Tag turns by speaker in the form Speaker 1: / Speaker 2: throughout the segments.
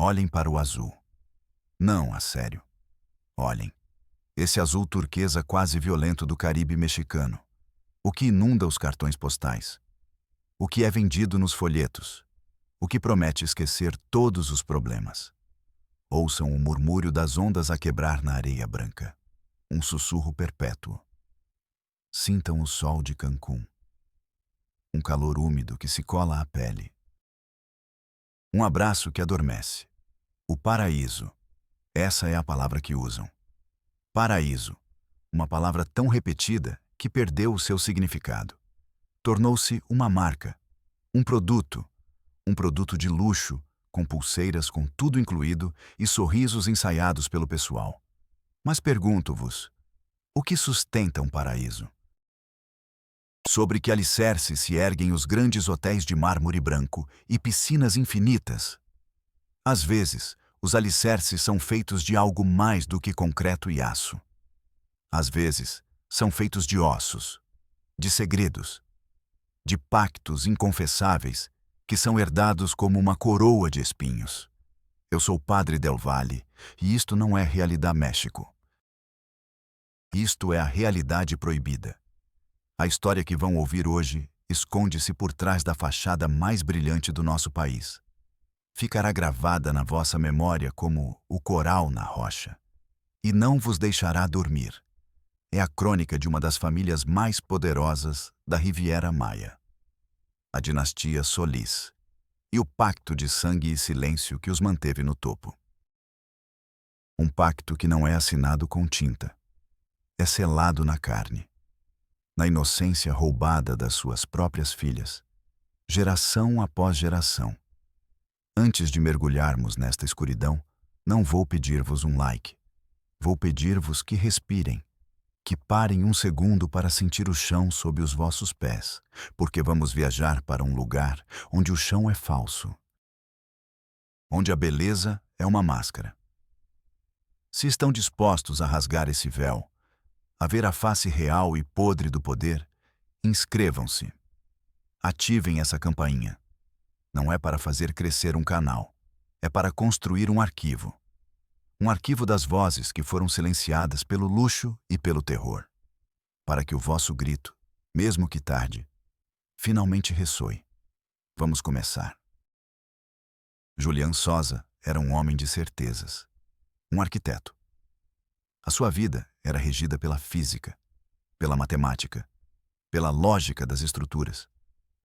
Speaker 1: Olhem para o azul. Não, a sério. Olhem. Esse azul turquesa quase violento do Caribe mexicano. O que inunda os cartões postais. O que é vendido nos folhetos. O que promete esquecer todos os problemas. Ouçam o murmúrio das ondas a quebrar na areia branca. Um sussurro perpétuo. Sintam o sol de Cancún. Um calor úmido que se cola à pele. Um abraço que adormece. O paraíso. Essa é a palavra que usam. Paraíso. Uma palavra tão repetida que perdeu o seu significado. Tornou-se uma marca. Um produto de luxo, com pulseiras com tudo incluído e sorrisos ensaiados pelo pessoal. Mas pergunto-vos, o que sustenta um paraíso? Sobre que alicerce se erguem os grandes hotéis de mármore branco e piscinas infinitas? Às vezes, os alicerces são feitos de algo mais do que concreto e aço. Às vezes, são feitos de ossos, de segredos, de pactos inconfessáveis que são herdados como uma coroa de espinhos. Eu sou Padre Del Valle e isto não é realidade México. Isto é a realidade proibida. A história que vão ouvir hoje esconde-se por trás da fachada mais brilhante do nosso país. Ficará gravada na vossa memória como o coral na rocha. E não vos deixará dormir. É a crônica de uma das famílias mais poderosas da Riviera Maia. A dinastia Solís. E o pacto de sangue e silêncio que os manteve no topo. Um pacto que não é assinado com tinta. É selado na carne. Na inocência roubada das suas próprias filhas. Geração após geração. Antes de mergulharmos nesta escuridão, não vou pedir-vos um like. Vou pedir-vos que respirem, que parem um segundo para sentir o chão sob os vossos pés, porque vamos viajar para um lugar onde o chão é falso, onde a beleza é uma máscara. Se estão dispostos a rasgar esse véu, a ver a face real e podre do poder, inscrevam-se. Ativem essa campainha. Não é para fazer crescer um canal, é para construir um arquivo. Um arquivo das vozes que foram silenciadas pelo luxo e pelo terror. Para que o vosso grito, mesmo que tarde, finalmente ressoe. Vamos começar. Julián Sosa era um homem de certezas. Um arquiteto. A sua vida era regida pela física, pela matemática, pela lógica das estruturas.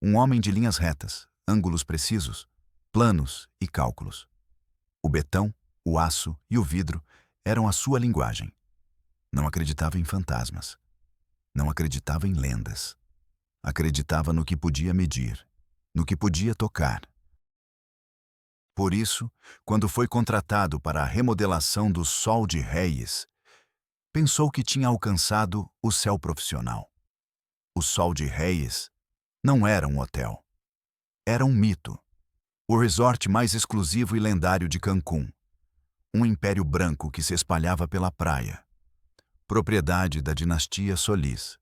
Speaker 1: Um homem de linhas retas, ângulos precisos, planos e cálculos. O betão, o aço e o vidro eram a sua linguagem. Não acreditava em fantasmas. Não acreditava em lendas. Acreditava no que podia medir, no que podia tocar. Por isso, quando foi contratado para a remodelação do Sol de Reyes, pensou que tinha alcançado o céu profissional. O Sol de Reyes não era um hotel. Era um mito. O resort mais exclusivo e lendário de Cancún. Um império branco que se espalhava pela praia. Propriedade da dinastia Solís.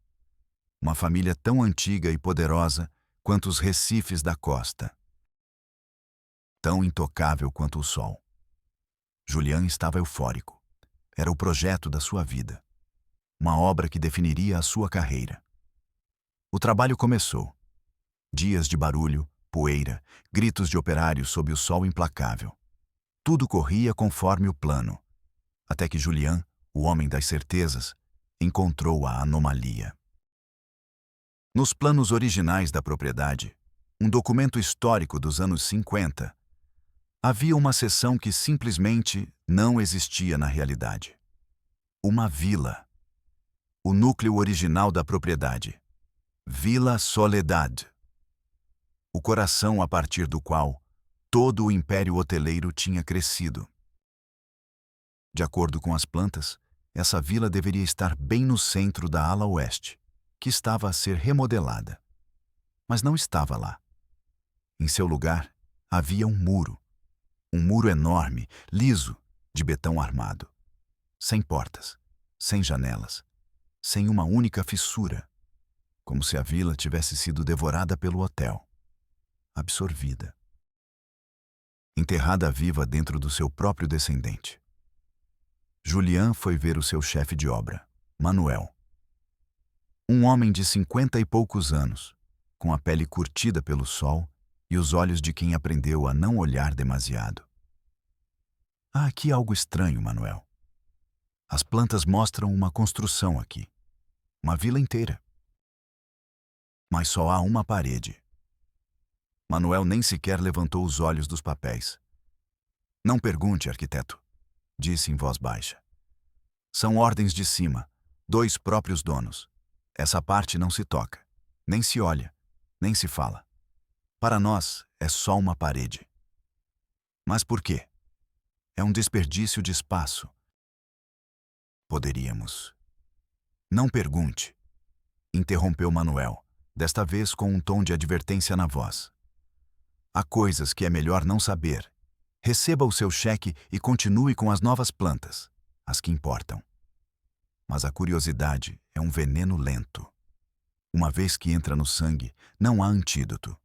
Speaker 1: Uma família tão antiga e poderosa quanto os recifes da costa. Tão intocável quanto o sol. Julián estava eufórico. Era o projeto da sua vida. Uma obra que definiria a sua carreira. O trabalho começou. Dias de barulho, poeira, gritos de operários sob o sol implacável. Tudo corria conforme o plano, até que Julián, o homem das certezas, encontrou a anomalia. Nos planos originais da propriedade, um documento histórico dos anos 50, havia uma seção que simplesmente não existia na realidade. Uma vila. O núcleo original da propriedade. Vila Soledad. O coração a partir do qual todo o império hoteleiro tinha crescido. De acordo com as plantas, essa vila deveria estar bem no centro da ala oeste, que estava a ser remodelada. Mas não estava lá. Em seu lugar, havia um muro enorme, liso, de betão armado. Sem portas, sem janelas, sem uma única fissura, como se a vila tivesse sido devorada pelo hotel. Absorvida. enterrada viva dentro do seu próprio descendente. Julian foi ver o seu chefe de obra, Manuel. Um homem de 50 e poucos anos, com a pele curtida pelo sol e os olhos de quem aprendeu a não olhar demasiado. Há aqui algo estranho, Manuel. As plantas mostram uma construção aqui. Uma vila inteira. Mas só há uma parede. Manuel nem sequer levantou os olhos dos papéis. Não pergunte, arquiteto, disse em voz baixa. São ordens de cima, 2 próprios donos. Essa parte não se toca, nem se olha, nem se fala. Para nós, é só uma parede. Mas por quê? É um desperdício de espaço. Poderíamos. Não pergunte, interrompeu Manuel, desta vez com um tom de advertência na voz. Há coisas que é melhor não saber. Receba o seu cheque e continue com as novas plantas, as que importam. Mas a curiosidade é um veneno lento. Uma vez que entra no sangue, não há antídoto.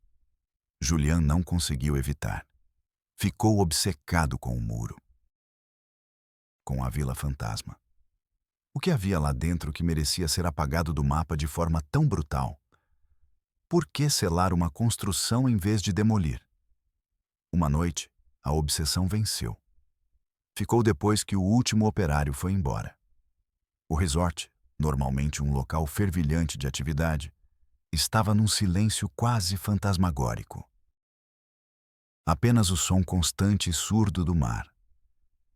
Speaker 1: Julian não conseguiu evitar. Ficou obcecado com o muro. Com a Vila Fantasma. O que havia lá dentro que merecia ser apagado do mapa de forma tão brutal? Por que selar uma construção em vez de demolir? Uma noite, a obsessão venceu. Ficou depois que o último operário foi embora. O resort, normalmente um local fervilhante de atividade, estava num silêncio quase fantasmagórico. Apenas o som constante e surdo do mar,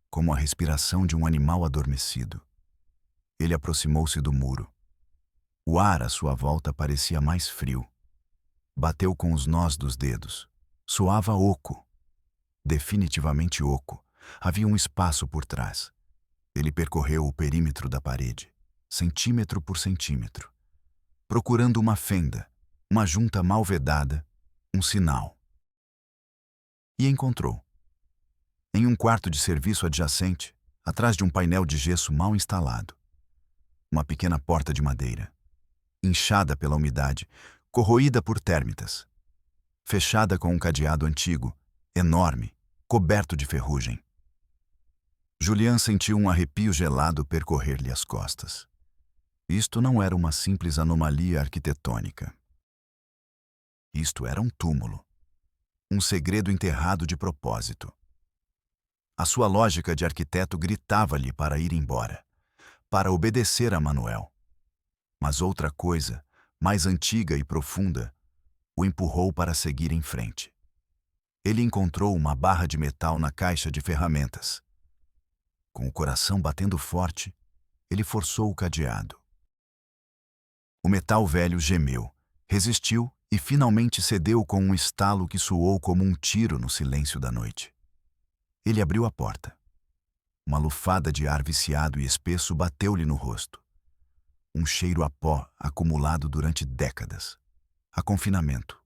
Speaker 1: como a respiração de um animal adormecido. Ele aproximou-se do muro. O ar à sua volta parecia mais frio. Bateu com os nós dos dedos. Soava oco. Definitivamente oco. Havia um espaço por trás. Ele percorreu o perímetro da parede, centímetro por centímetro, procurando uma fenda, uma junta mal vedada, um sinal. E encontrou. Em um quarto de serviço adjacente, atrás de um painel de gesso mal instalado. Uma pequena porta de madeira, inchada pela umidade, corroída por térmitas, fechada com um cadeado antigo, enorme, coberto de ferrugem. Julian sentiu um arrepio gelado percorrer-lhe as costas. Isto não era uma simples anomalia arquitetônica. Isto era um túmulo. Um segredo enterrado de propósito. A sua lógica de arquiteto gritava-lhe para ir embora, para obedecer a Manuel. Mas outra coisa, mais antiga e profunda, o empurrou para seguir em frente. Ele encontrou uma barra de metal na caixa de ferramentas. Com o coração batendo forte, ele forçou o cadeado. O metal velho gemeu, resistiu e finalmente cedeu com um estalo que soou como um tiro no silêncio da noite. Ele abriu a porta. Uma lufada de ar viciado e espesso bateu-lhe no rosto. Um cheiro a pó acumulado durante décadas. A confinamento,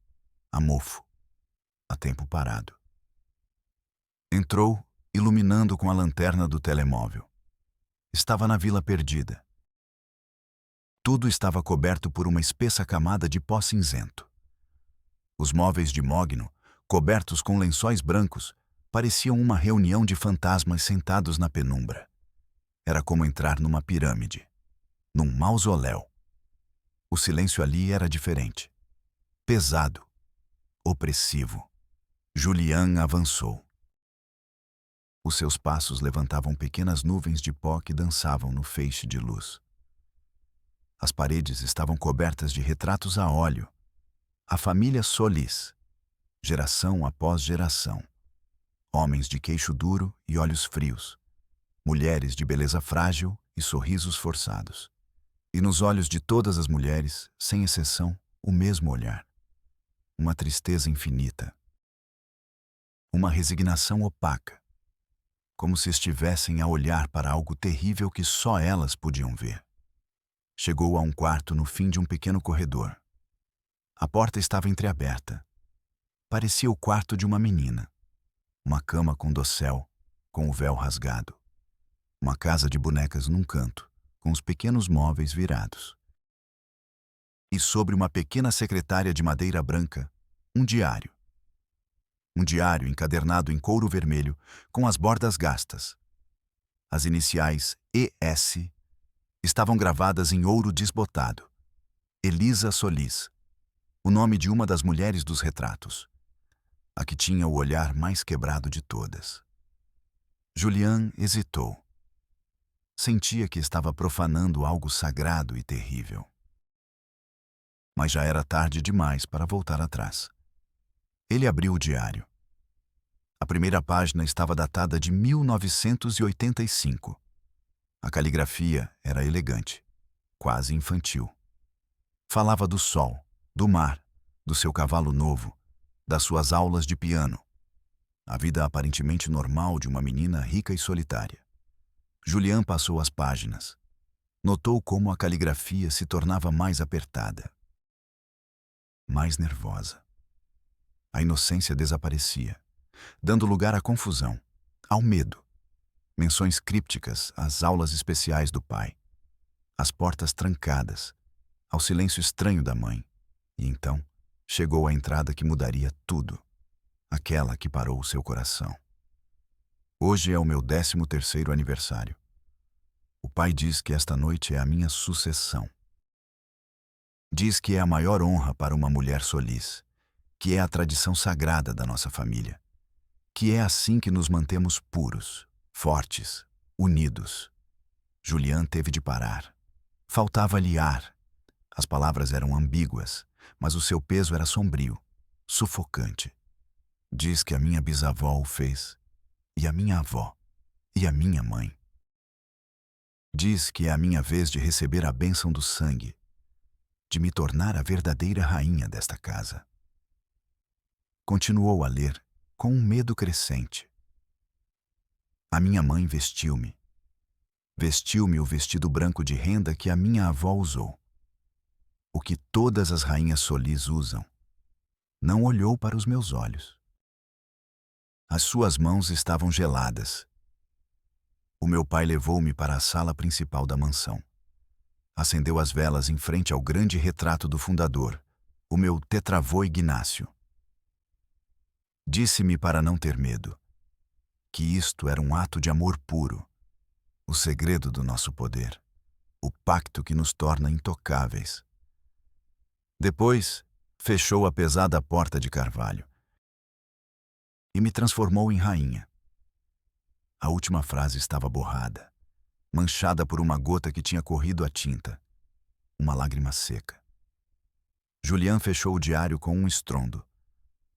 Speaker 1: a mofo, a tempo parado. Entrou, iluminando com a lanterna do telemóvel. Estava na vila perdida. Tudo estava coberto por uma espessa camada de pó cinzento. Os móveis de mogno, cobertos com lençóis brancos, pareciam uma reunião de fantasmas sentados na penumbra. Era como entrar numa pirâmide, num mausoléu. O silêncio ali era diferente. Pesado, opressivo. Julian avançou. Os seus passos levantavam pequenas nuvens de pó que dançavam no feixe de luz. As paredes estavam cobertas de retratos a óleo. A família Solis, geração após geração. Homens de queixo duro e olhos frios. Mulheres de beleza frágil e sorrisos forçados. E nos olhos de todas as mulheres, sem exceção, o mesmo olhar. Uma tristeza infinita. Uma resignação opaca. Como se estivessem a olhar para algo terrível que só elas podiam ver. Chegou a um quarto no fim de um pequeno corredor. A porta estava entreaberta. Parecia o quarto de uma menina. Uma cama com dossel, com o véu rasgado. Uma casa de bonecas num canto, com os pequenos móveis virados. E sobre uma pequena secretária de madeira branca, um diário. Um diário encadernado em couro vermelho, com as bordas gastas. As iniciais ES estavam gravadas em ouro desbotado. Elisa Solis, o nome de uma das mulheres dos retratos. A que tinha o olhar mais quebrado de todas. Julian hesitou. Sentia que estava profanando algo sagrado e terrível. Mas já era tarde demais para voltar atrás. Ele abriu o diário. A primeira página estava datada de 1985. A caligrafia era elegante, quase infantil. Falava do sol, do mar, do seu cavalo novo, das suas aulas de piano. A vida aparentemente normal de uma menina rica e solitária. Julian passou as páginas. Notou como a caligrafia se tornava mais apertada, mais nervosa. A inocência desaparecia, dando lugar à confusão, ao medo. Menções crípticas às aulas especiais do pai, às portas trancadas, ao silêncio estranho da mãe. E então chegou a entrada que mudaria tudo, aquela que parou o seu coração. Hoje é o meu 13º aniversário. O pai diz que esta noite é a minha sucessão. Diz que é a maior honra para uma mulher Solis, que é a tradição sagrada da nossa família, que é assim que nos mantemos puros, fortes, unidos. Julian teve de parar. Faltava-lhe ar. As palavras eram ambíguas, mas o seu peso era sombrio, sufocante. Diz que a minha bisavó o fez, e a minha avó, e a minha mãe. Diz que é a minha vez de receber a bênção do sangue, de me tornar a verdadeira rainha desta casa. Continuou a ler, com um medo crescente. A minha mãe vestiu-me. Vestiu-me o vestido branco de renda que a minha avó usou. O que todas as rainhas Solis usam. Não olhou para os meus olhos. As suas mãos estavam geladas. O meu pai levou-me para a sala principal da mansão. Acendeu as velas em frente ao grande retrato do fundador, o meu tetravô Ignácio. Disse-me para não ter medo, que isto era um ato de amor puro, o segredo do nosso poder, o pacto que nos torna intocáveis. Depois, fechou a pesada porta de carvalho e me transformou em rainha. A última frase estava borrada, manchada por uma gota que tinha corrido a tinta, uma lágrima seca. Julian fechou o diário com um estrondo.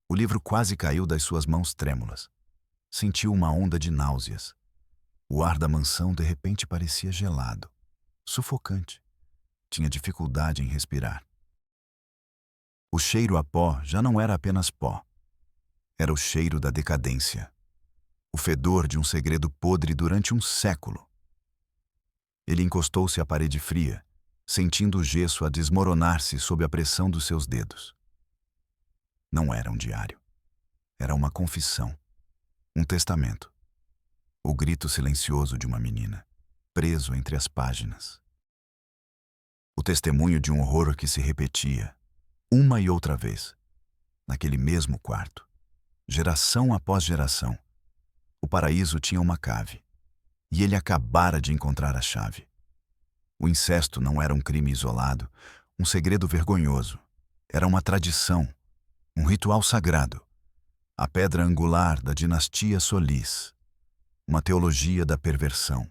Speaker 1: O livro quase caiu das suas mãos trêmulas. Sentiu uma onda de náuseas. O ar da mansão de repente parecia gelado, sufocante. Tinha dificuldade em respirar. O cheiro a pó já não era apenas pó. Era o cheiro da decadência. O fedor de um segredo podre durante um século. Ele encostou-se à parede fria, sentindo o gesso a desmoronar-se sob a pressão dos seus dedos. Não era um diário. Era uma confissão. Um testamento. O grito silencioso de uma menina, preso entre as páginas. O testemunho de um horror que se repetia, uma e outra vez, naquele mesmo quarto, geração após geração. O paraíso tinha uma cave, e ele acabara de encontrar a chave. O incesto não era um crime isolado, um segredo vergonhoso. Era uma tradição, um ritual sagrado, a pedra angular da dinastia Solis, uma teologia da perversão.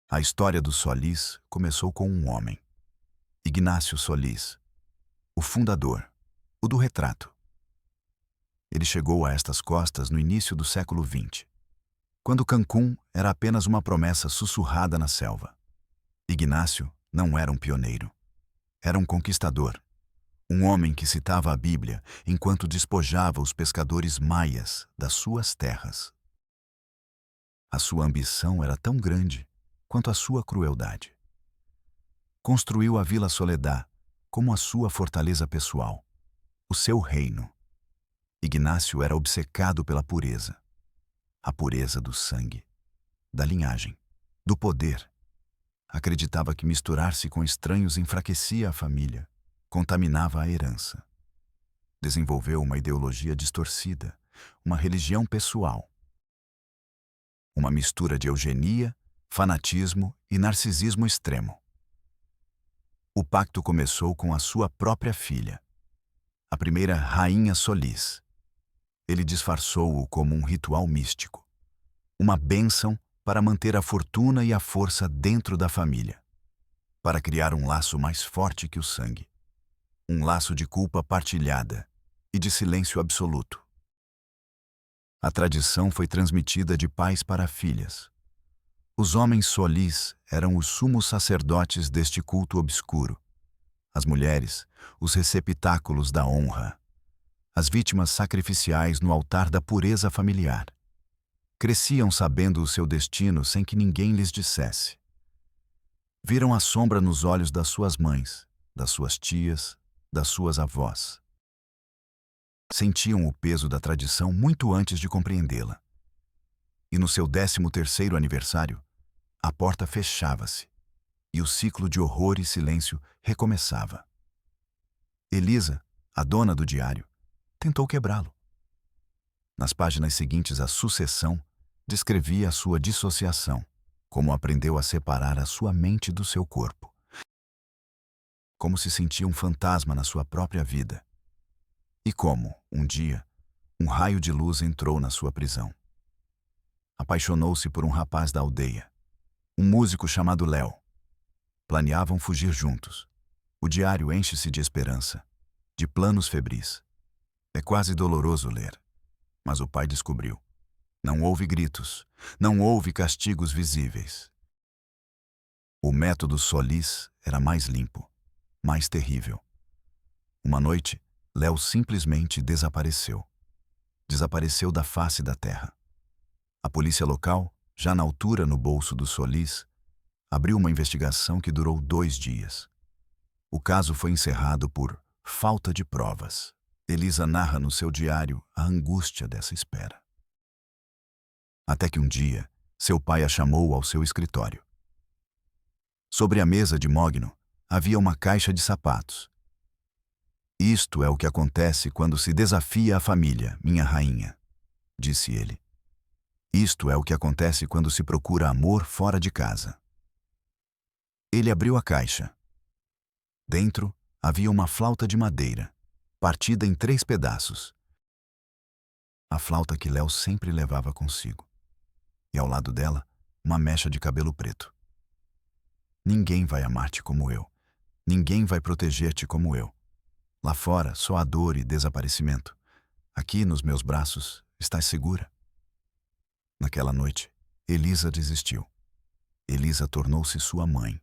Speaker 1: A história dos Solis começou com um homem, Ignácio Solis, o fundador, o do retrato. Ele chegou a estas costas no início do século XX, quando Cancún era apenas uma promessa sussurrada na selva. Ignácio não era um pioneiro. Era um conquistador. Um homem que citava a Bíblia enquanto despojava os pescadores maias das suas terras. A sua ambição era tão grande quanto a sua crueldade. Construiu a Vila Soledad como a sua fortaleza pessoal, o seu reino. Ignácio era obcecado pela pureza. A pureza do sangue, da linhagem, do poder. Acreditava que misturar-se com estranhos enfraquecia a família, contaminava a herança. Desenvolveu uma ideologia distorcida, uma religião pessoal. Uma mistura de eugenia, fanatismo e narcisismo extremo. O pacto começou com a sua própria filha, a primeira rainha Solis. Ele disfarçou-o como um ritual místico, uma bênção para manter a fortuna e a força dentro da família, para criar um laço mais forte que o sangue, um laço de culpa partilhada e de silêncio absoluto. A tradição foi transmitida de pais para filhas. Os homens Solis eram os sumos sacerdotes deste culto obscuro. As mulheres, os receptáculos da honra. As vítimas sacrificiais no altar da pureza familiar. Cresciam sabendo o seu destino sem que ninguém lhes dissesse. Viram a sombra nos olhos das suas mães, das suas tias, das suas avós. Sentiam o peso da tradição muito antes de compreendê-la. E no seu 13º aniversário, a porta fechava-se e o ciclo de horror e silêncio recomeçava. Elisa, a dona do diário, tentou quebrá-lo. Nas páginas seguintes, a sucessão descrevia a sua dissociação, como aprendeu a separar a sua mente do seu corpo. Como se sentia um fantasma na sua própria vida. E como, um dia, um raio de luz entrou na sua prisão. Apaixonou-se por um rapaz da aldeia, um músico chamado Léo. Planeavam fugir juntos. O diário enche-se de esperança, de planos febris. É quase doloroso ler, mas o pai descobriu. Não houve gritos, não houve castigos visíveis. O método Solis era mais limpo, mais terrível. Uma noite, Léo simplesmente desapareceu. Desapareceu da face da terra. A polícia local, já na altura no bolso do Solis, abriu uma investigação que durou 2 dias. O caso foi encerrado por falta de provas. Elisa narra no seu diário a angústia dessa espera. Até que um dia, seu pai a chamou ao seu escritório. Sobre a mesa de mogno havia uma caixa de sapatos. Isto é o que acontece quando se desafia a família, minha rainha, disse ele. Isto é o que acontece quando se procura amor fora de casa. Ele abriu a caixa. Dentro havia uma flauta de madeira, partida em 3 pedaços. A flauta que Léo sempre levava consigo. E ao lado dela, uma mecha de cabelo preto. Ninguém vai amar-te como eu. Ninguém vai proteger-te como eu. Lá fora, só há dor e desaparecimento. Aqui, nos meus braços, estás segura. Naquela noite, Elisa desistiu. Elisa tornou-se sua mãe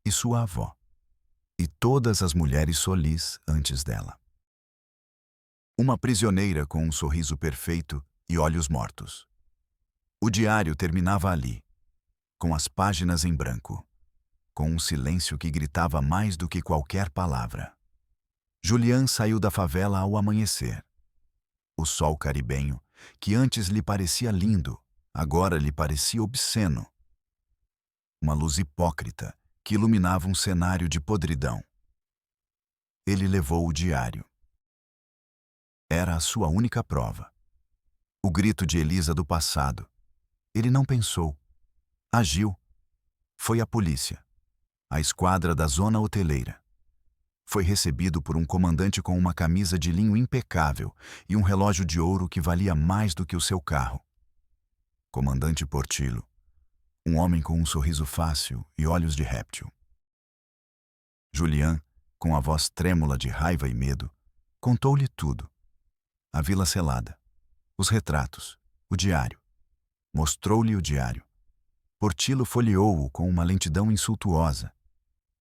Speaker 1: e sua avó. E todas as mulheres Solis antes dela. Uma prisioneira com um sorriso perfeito e olhos mortos. O diário terminava ali, com as páginas em branco, com um silêncio que gritava mais do que qualquer palavra. Julian saiu da favela ao amanhecer. O sol caribenho, que antes lhe parecia lindo, agora lhe parecia obsceno. Uma luz hipócrita que iluminava um cenário de podridão. Ele levou o diário. Era a sua única prova. O grito de Elisa do passado. Ele não pensou. Agiu. Foi a polícia. A esquadra da zona hoteleira. Foi recebido por um comandante com uma camisa de linho impecável e um relógio de ouro que valia mais do que o seu carro. Comandante Portillo. Um homem com um sorriso fácil e olhos de réptil. Julian, com a voz trêmula de raiva e medo, contou-lhe tudo. A vila selada, os retratos, o diário. Mostrou-lhe o diário. Portillo folheou-o com uma lentidão insultuosa.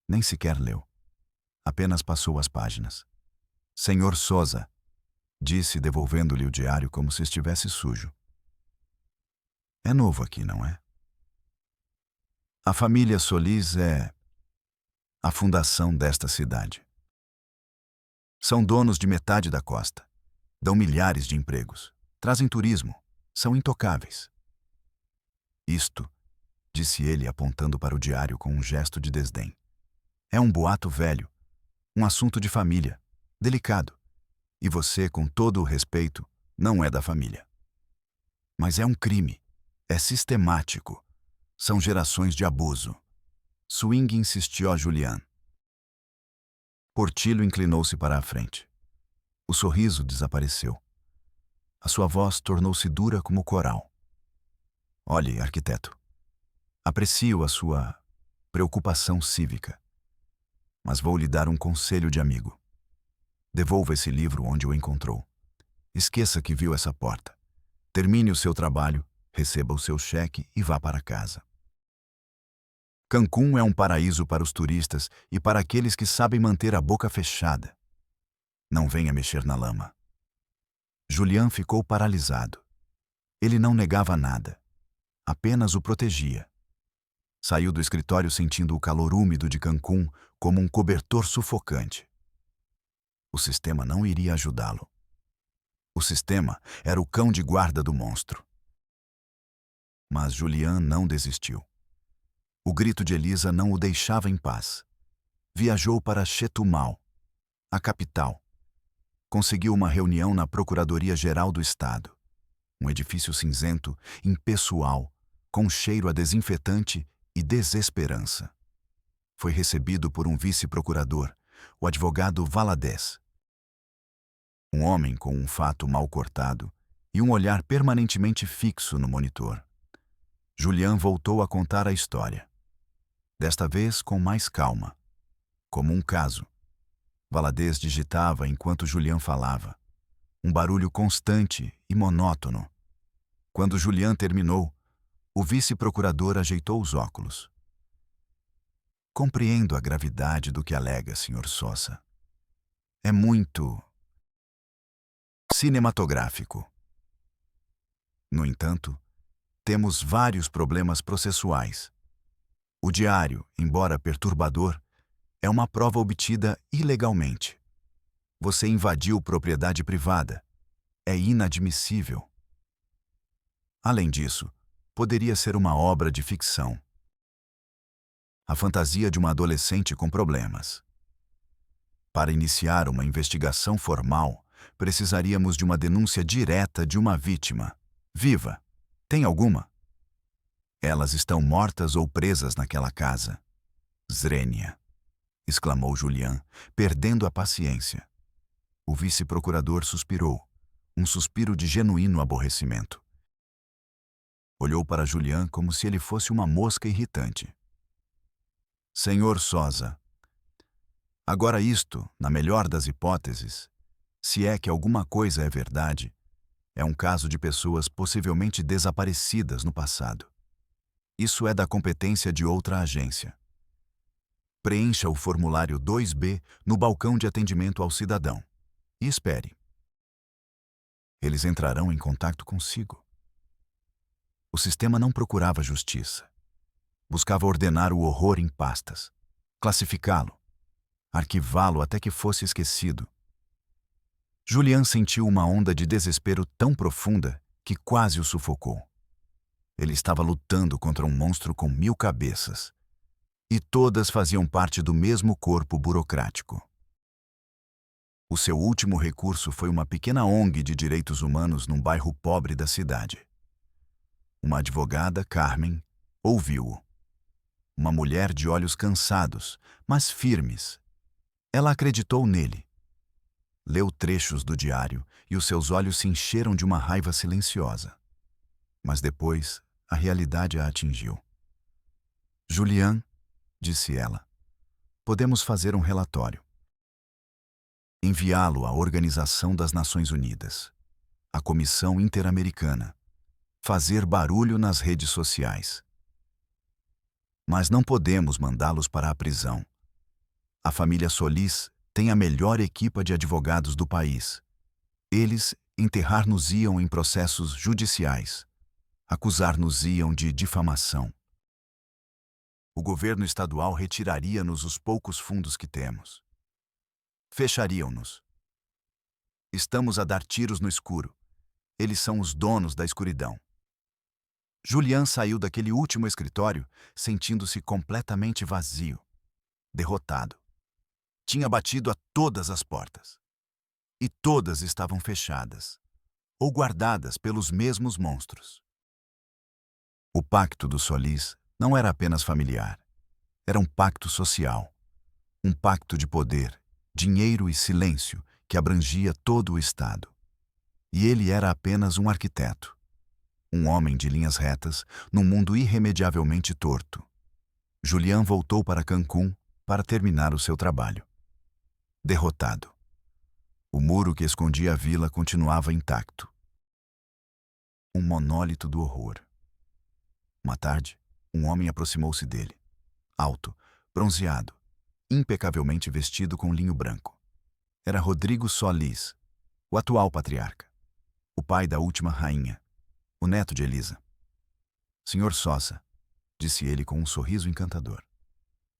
Speaker 1: Nem sequer leu. Apenas passou as páginas. Senhor Sousa, disse, devolvendo-lhe o diário como se estivesse sujo. É novo aqui, não é? A família Solis é a fundação desta cidade. São donos de metade da costa. Dão milhares de empregos. Trazem turismo. São intocáveis. Isto, disse ele apontando para o diário com um gesto de desdém, é um boato velho. Um assunto de família, delicado. E você, com todo o respeito, não é da família. Mas é um crime. É sistemático. São gerações de abuso. Swing insistiu a Julian. Portillo inclinou-se para a frente. O sorriso desapareceu. A sua voz tornou-se dura como coral. Olhe, arquiteto. Aprecio a sua preocupação cívica. Mas vou lhe dar um conselho de amigo. Devolva esse livro onde o encontrou. Esqueça que viu essa porta. Termine o seu trabalho, receba o seu cheque e vá para casa. Cancún é um paraíso para os turistas e para aqueles que sabem manter a boca fechada. Não venha mexer na lama. Julian ficou paralisado. Ele não negava nada. Apenas o protegia. Saiu do escritório sentindo o calor úmido de Cancún como um cobertor sufocante. O sistema não iria ajudá-lo. O sistema era o cão de guarda do monstro. Mas Julian não desistiu. O grito de Elisa não o deixava em paz. Viajou para Chetumal, a capital. Conseguiu uma reunião na Procuradoria-Geral do Estado. Um edifício cinzento, impessoal, com cheiro a desinfetante e desesperança. Foi recebido por um vice-procurador, o advogado Valadez. Um homem com um fato mal cortado e um olhar permanentemente fixo no monitor. Julian voltou a contar a história. Desta vez com mais calma, como um caso. Valadez digitava enquanto Julian falava. Um barulho constante e monótono. Quando Julian terminou, o vice-procurador ajeitou os óculos. Compreendo a gravidade do que alega, Sr. Sosa. É muito cinematográfico. No entanto, temos vários problemas processuais. O diário, embora perturbador, é uma prova obtida ilegalmente. Você invadiu propriedade privada. É inadmissível. Além disso, poderia ser uma obra de ficção. A fantasia de uma adolescente com problemas. Para iniciar uma investigação formal, precisaríamos de uma denúncia direta de uma vítima. Viva! Tem alguma? Elas estão mortas ou presas naquela casa. Zrenia, exclamou Julian, perdendo a paciência. O vice-procurador suspirou, um suspiro de genuíno aborrecimento. Olhou para Julian como se ele fosse uma mosca irritante. Senhor Sosa, agora isto, na melhor das hipóteses, se é que alguma coisa é verdade, é um caso de pessoas possivelmente desaparecidas no passado. Isso é da competência de outra agência. Preencha o formulário 2B no balcão de atendimento ao cidadão. E espere. Eles entrarão em contato consigo. O sistema não procurava justiça. Buscava ordenar o horror em pastas, classificá-lo, arquivá-lo até que fosse esquecido. Julian sentiu uma onda de desespero tão profunda que quase o sufocou. Ele estava lutando contra um monstro com 1000 cabeças. E todas faziam parte do mesmo corpo burocrático. O seu último recurso foi uma pequena ONG de direitos humanos num bairro pobre da cidade. Uma advogada, Carmen, ouviu-o. Uma mulher de olhos cansados, mas firmes. Ela acreditou nele. Leu trechos do diário e os seus olhos se encheram de uma raiva silenciosa. Mas depois, a realidade a atingiu. Julian, disse ela, podemos fazer um relatório. Enviá-lo à Organização das Nações Unidas, à Comissão Interamericana, fazer barulho nas redes sociais. Mas não podemos mandá-los para a prisão. A família Solis tem a melhor equipa de advogados do país. Eles enterrar-nos-iam em processos judiciais, acusar-nos-iam de difamação. O governo estadual retiraria-nos os poucos fundos que temos. Fechariam-nos. Estamos a dar tiros no escuro. Eles são os donos da escuridão. Julian saiu daquele último escritório sentindo-se completamente vazio, derrotado. Tinha batido a todas as portas. E todas estavam fechadas, ou guardadas pelos mesmos monstros. O pacto do Solís não era apenas familiar, era um pacto social, um pacto de poder, dinheiro e silêncio que abrangia todo o estado. E ele era apenas um arquiteto, um homem de linhas retas num mundo irremediavelmente torto. Julián voltou para Cancún para terminar o seu trabalho. Derrotado. O muro que escondia a vila continuava intacto. Um monólito do horror. Uma tarde, um homem aproximou-se dele. Alto, bronzeado, impecavelmente vestido com linho branco. Era Rodrigo Solís, o atual patriarca, o pai da última rainha, o neto de Elisa. Senhor Sosa, disse ele com um sorriso encantador.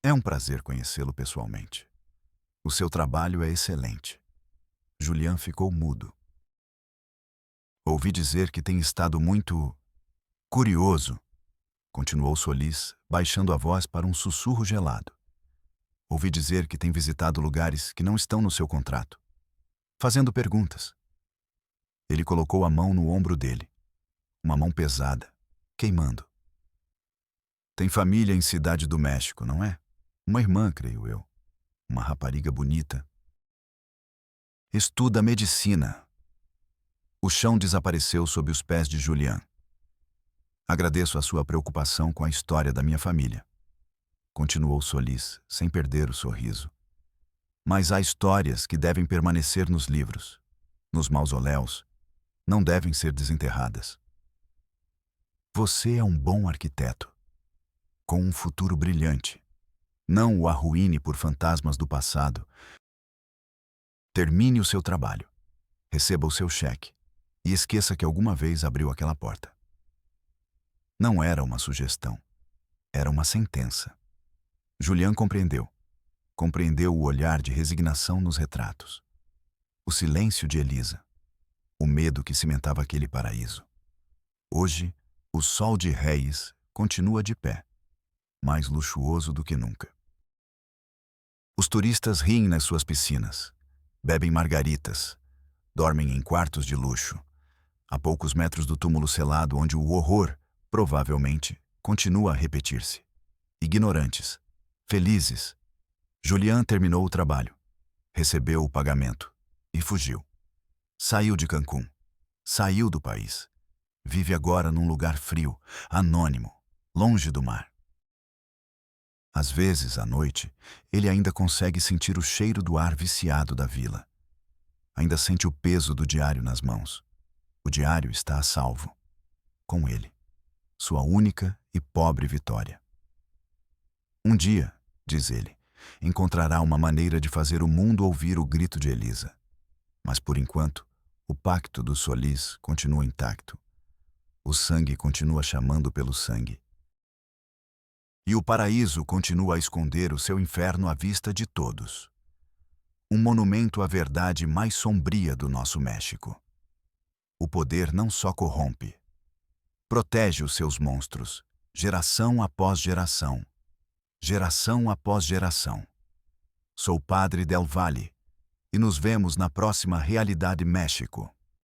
Speaker 1: É um prazer conhecê-lo pessoalmente. O seu trabalho é excelente. Julián ficou mudo. Ouvi dizer que tem estado muito curioso, continuou Solís, baixando a voz para um sussurro gelado. Ouvi dizer que tem visitado lugares que não estão no seu contrato, fazendo perguntas. Ele colocou a mão no ombro dele, uma mão pesada, queimando. Tem família em Cidade do México, não é? Uma irmã, creio eu. Uma rapariga bonita. Estuda medicina. O chão desapareceu sob os pés de Julián. Agradeço a sua preocupação com a história da minha família. Continuou Solís, sem perder o sorriso. Mas há histórias que devem permanecer nos livros, nos mausoléus, não devem ser desenterradas. Você é um bom arquiteto, com um futuro brilhante. Não o arruíne por fantasmas do passado. Termine o seu trabalho, receba o seu cheque e esqueça que alguma vez abriu aquela porta. Não era uma sugestão, era uma sentença. Julián compreendeu. Compreendeu o olhar de resignação nos retratos. O silêncio de Elisa. O medo que cimentava aquele paraíso. Hoje, o sol de Reis continua de pé, mais luxuoso do que nunca. Os turistas riem nas suas piscinas, bebem margaritas, dormem em quartos de luxo, a poucos metros do túmulo selado onde o horror, provavelmente, continua a repetir-se. Ignorantes, felizes. Julián terminou o trabalho, recebeu o pagamento e fugiu. Saiu de Cancún, saiu do país. Vive agora num lugar frio, anônimo, longe do mar. Às vezes, à noite, ele ainda consegue sentir o cheiro do ar viciado da vila. Ainda sente o peso do diário nas mãos. O diário está a salvo. Com ele. Sua única e pobre vitória. Um dia, diz ele, encontrará uma maneira de fazer o mundo ouvir o grito de Elisa. Mas, por enquanto, o pacto do Solís continua intacto. O sangue continua chamando pelo sangue. E o paraíso continua a esconder o seu inferno à vista de todos. Um monumento à verdade mais sombria do nosso México. O poder não só corrompe. Protege os seus monstros, geração após geração. Geração após geração. Sou Padre Del Valle, e nos vemos na próxima Realidade México.